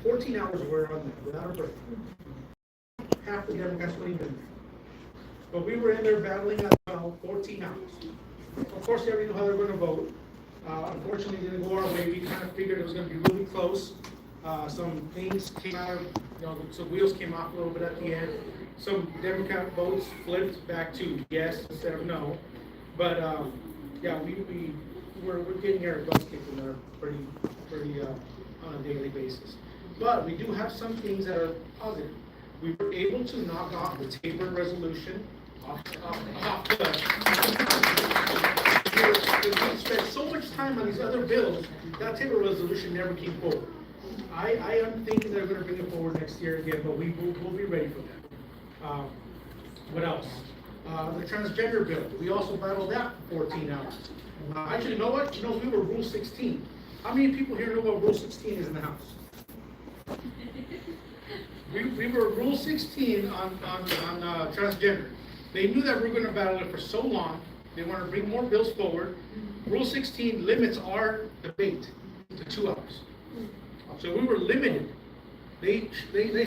14 hours were on there without a break. Half the Democrats were even there. But we were in there battling as well, 14 hours. Of course, they already knew how they were going to vote. Unfortunately, it didn't go our way. We kind of figured it was going to be really close. Some things came out of, some wheels came off a little bit at the end. Some Democrat votes flipped back to yes instead of no. But yeah, we're getting our butts kicked in there pretty on a daily basis. But we do have some things that are positive. We were able to knock off the Tabor resolution off the. We spent so much time on these other bills, that Tabor resolution never came forward. I am thinking they're going to bring it forward next year again, but we'll be ready for that. What else? The transgender bill. We also battled that for 14 hours. Actually, you know what? We were Rule 16. How many people here know what Rule 16 is in the House? We were Rule 16 on transgender. They knew that we were going to battle it for so long. They want to bring more bills forward. Rule 16 limits our debate to 2 hours. So we were limited. They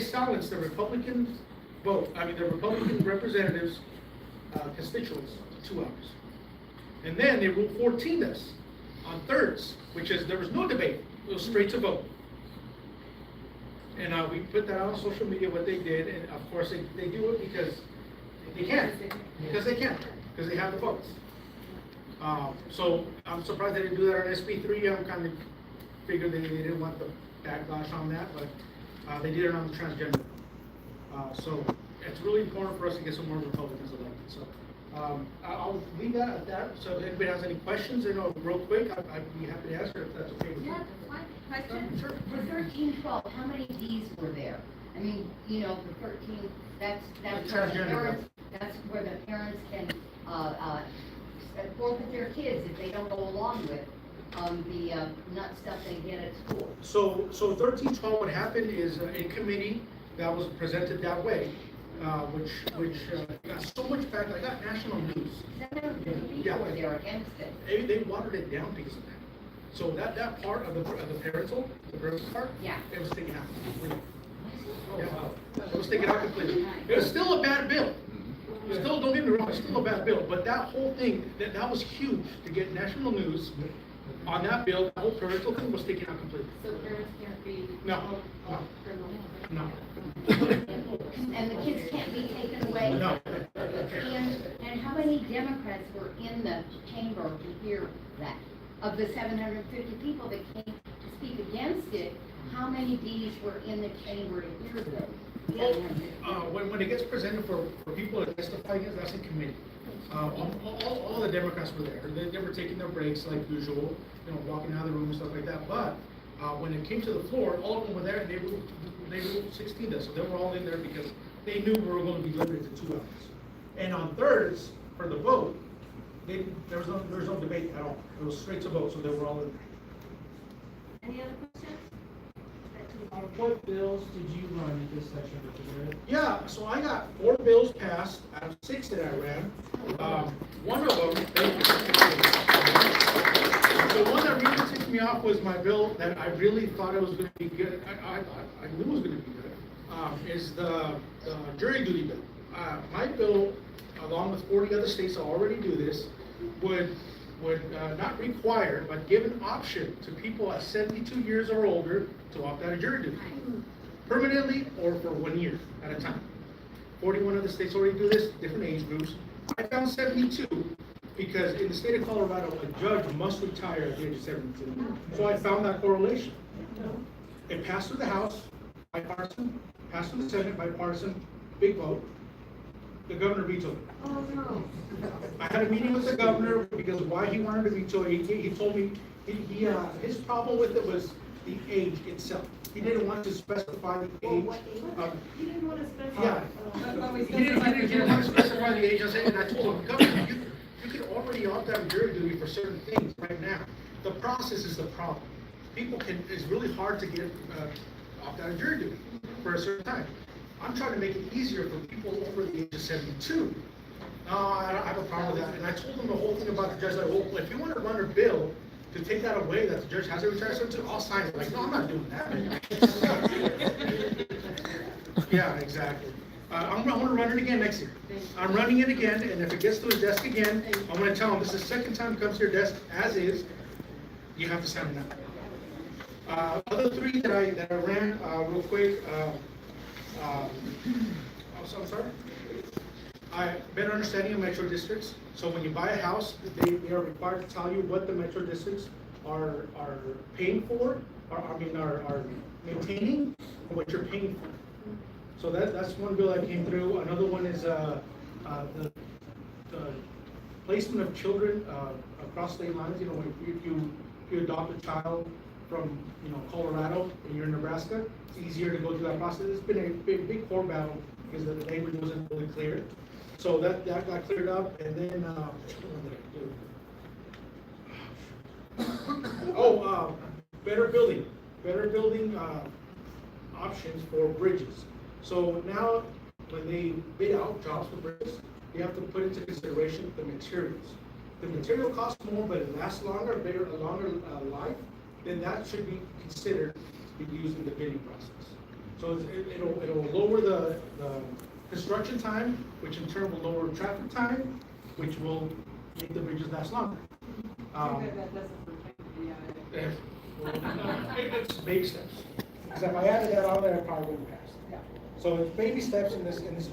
silenced the Republican vote. I mean, the Republican representatives, constituents, to 2 hours. And then they Rule 14 us on thirds, which is there was no debate. It was straight to vote. And we put that on social media, what they did, and of course they do it because they can. Because they can. Because they have the votes. So I'm surprised they didn't do that on SB3. I'm kind of figured they didn't want the backlash on that, but they did it on the transgender. So it's really important for us to get some more Republicans elected. So I'll leave that at that. So if anybody has any questions, real quick, I'd be happy to answer if that's okay with you. Yeah, that's fine. Question? Sure. For 1312, how many Ds were there? I mean, for 13, that's where the parents, that's where the parents can forfeit their kids if they don't go along with the nut stuff they get at school. So 1312, what happened is a committee that was presented that way, which got so much back. I got national news. 750 people were there against it. They watered it down because of that. So that part of the parental part, Yeah. it was taken out completely. Yeah, it was taken out completely. It was still a bad bill. Still, don't get me wrong, it's still a bad bill. But that whole thing, that was huge to get national news on that bill. The whole parental thing was taken out completely. So parents can't be. No. No. And the kids can't be taken away? No. And how many Democrats were in the chamber to hear that? Of the 750 people that came to speak against it, how many Ds were in the chamber to hear them? When it gets presented for people to testify against, that's in committee. All the Democrats were there. They were taking their breaks like usual, walking out of the room and stuff like that. But when it came to the floor, all of them were there, and they ruled 16 us. So they were all in there because they knew we were going to be limited to 2 hours. And on thirds, for the vote, there was no debate at all. It was straight to vote, so they were all in there. Any other questions? What bills did you run in this session, Mr. Mayor? Yeah, so I got 4 bills passed out of 6 that I ran. One of them, the one that really ticked me off was my bill that I really thought it was going to be good. I knew it was going to be good. Is the jury duty bill. My bill, along with 40 other states that already do this, would not require, but give an option to people at 72 years or older to opt out of jury duty, permanently or for 1 year at a time. 41 other states already do this, different age groups. I found 72 because in the state of Colorado, a judge must retire at the age of 72. So I found that correlation. It passed through the House, bipartisan, passed through the Senate, bipartisan, big vote. The governor vetoed it. Oh, no. I had a meeting with the governor because why he wanted to veto it. He told me his problem with it was the age itself. He didn't want to specify the age. He didn't want to specify. Yeah. He didn't want to specify the age. And I told him, Governor, you could already opt out of jury duty for certain things right now. The process is the problem. It's really hard to get opt out of jury duty for a certain time. I'm trying to make it easier for people over the age of 72. No, I don't have a problem with that. And I told them the whole thing about the judge. Like, well, if you want to run a bill to take that away, that the judge has to retire 72, I'll sign it. Like, no, I'm not doing that. exactly. I'm gonna run it again next year. I'm running it again, and if it gets to his desk again, I'm gonna tell him, this is the second time it comes to your desk as is, you have to sign it now. Other three that I ran, real quick, also, I'm sorry. Better understanding of metro districts. So when you buy a house, they are required to tell you what the metro districts are paying for, are maintaining, and what you're paying for. So that's one bill that came through. Another one is, the placement of children, across state lines. You know, if you adopt a child from, Colorado and you're in Nebraska, it's easier to go through that process. It's been a big court battle because the language wasn't really clear. So that got cleared up, and then, better building options for bridges. So now, when they bid out jobs for bridges, you have to put into consideration the materials. The material costs more, but it lasts longer, a longer life, then that should be considered to be used in the bidding process. So it'll lower the construction time, which in turn will lower traffic time, which will make the bridges last longer. That doesn't pertain to the, It's baby steps. Because if I added that on there, it probably wouldn't pass. So it's baby steps in this